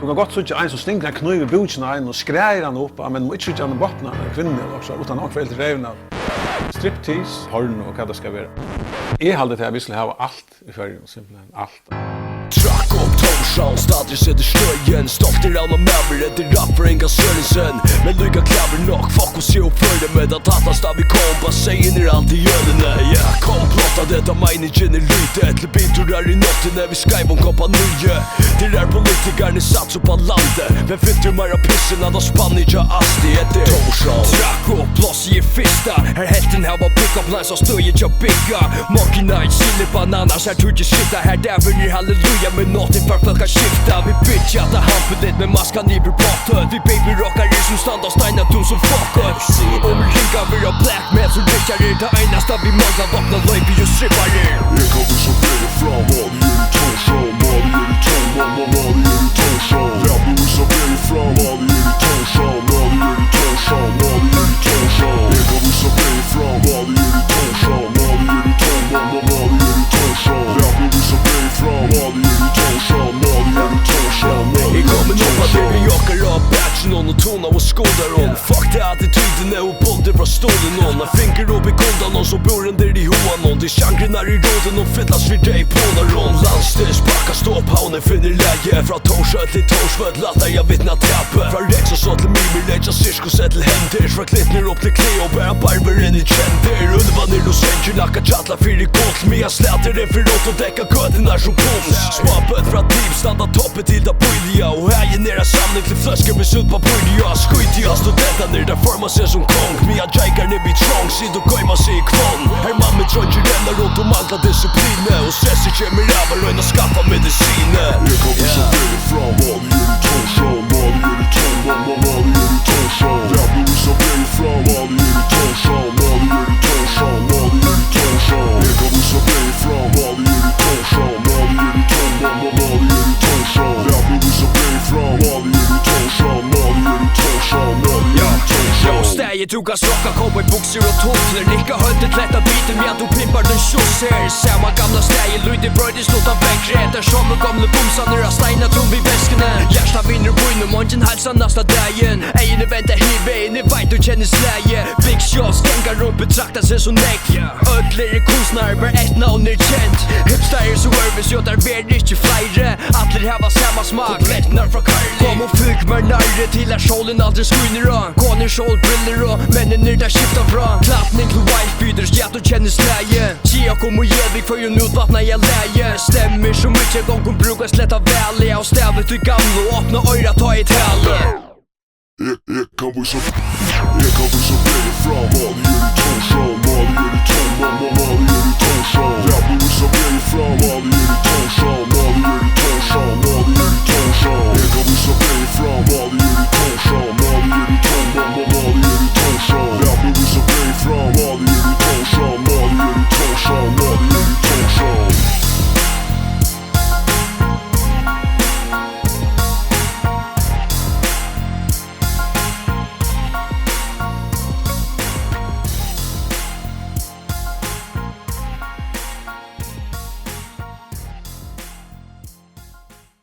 Du kan godt sådja en som stinker en kniv i butchen av en og skræger han opp, men må ikke sådja han bottna en kvinne også, utan han kväll till revna. Striptease, porn och vad det ska vara. Jag hade det här visst ha allt i färgen, simpelthen allt. Track up Torshavn, stadig setter støyen. Stolter av noen mæver etter rapper Inga Sørensen. Men lykka klaver nok, fuck og se opp for det med at tattast da vi kom. Bassein alt i jødene, ja. Kom plotta detta meningen i lyte. Etter biturar i nottene, vi skrev om kompanie. Det politikerne sats opp av landet. Men fyllt jo mer av pissen av da spann ikke asti etter Torshavn. Track up, blås i fista. Her helten her var pick up lines og støy ikke bygga. Monkey night, chili bananas. Her tror ikke skitta, her dæver halleluja. Men något för folk att skifta. Vi bitch att han för det med maskan i brottad. Vi baby rockar i som stand och steina tom som fuckar. Om ringar vi har black man så ryckar det det enaste vi manglar vakna löjp i och strippar det. Jag kommer så väl fram vad det gör i Torshavn. Vad det gör i Torshavn, vad det gör i Torshavn. Jag blir så väl fram vad det gör i Torshavn. Vad det gör i Torshavn, vad det gör i Torshavn. Jag kommer så väl fram vad det gör i Torshavn. Vad det gör i Torshavn, vad det gör i Torshavn. Jag blir så väl fram vad det gör i Torshavn. Jag kommer nog att det vi åker av batchen och tona och skådar om. Fuck det attityden och bolder från stolen någon. Jag finker upp i kundan någon som bor under i hoa någon. Det chankrenar i råden och fyllas för dig på när rån. Landstens backa ståphaunen finner läge. Från Torshavn till Torshavn lattar jag vittna tappe. Från Rex och så till Mimir lägga cirkus till händer. Från Klittner upp till Cleo och börja barberen i känder. Ulvan i Los Angeles nacka tjattla för i gott. Men jag släter den för rått och däcka gödden som poms. Smappet från team standa toppet till da böjliga. Och här genererar samling till flaskor med sult på böjliga. Skitiga studenter ner där formar sig som kong. Men jag jajkar ner vid trång, sid och göjma sig i kvång. Här man med trönger rännar runt och manglar discipliner. Och stressen kommer över och en skaffa mediciner. Jag kommer så väl fram vad det gör i Torshavn. Vad det gör i Torshavn, vad det gör i Torshavn. Jag blir så väl fram vad det gör i Torshavn. Vad det gör i Torshavn, vad det gör i Torshavn. Jag kommer så väl fram vad det gör i Torshavn. Vad det gör i Torshavn, vad det gör i Torshavn. Jag blir så väl fram vad det gör i Torshavn. Vad det gör i Torshavn, vad det gör i Torshavn. Stäget tugas rocka cowboyboxer och tofflor. Nicka höjdet lätta biten med att du pimpar den tjusser. Samma gamla stäget lyder bröjdes låta bäckre. Där som en gamla bomsar och steina tom vid väskorna. Hjärsta vinner på in och mången halsar nästa dagen. Egen vänta hive, ni vet du känner släge. Big shots, skänka runt betraktar sig som näck. Ödler i konstnär, bara ett namn är känt. Hipsters och nervous, jag där ver inte flera. Atler här var samma smak, lättnar från Carly. Kom och fyk mig närre till att solen aldrig skiner av. Gåner solbriller och männen är där skiftar bra. Klappning till wildfeeders, ja du känner släge. Tia kom och Gedvik för ju nutvattna jag läge. Stämmer så mycket gång hon brukar slätta välja. Och stävet i gamla och öppna öra ta i tälle. Jag kommer så väl fram vad det gör i Torshavn. Vad det gör i Torshavn, vad det gör i Torshavn.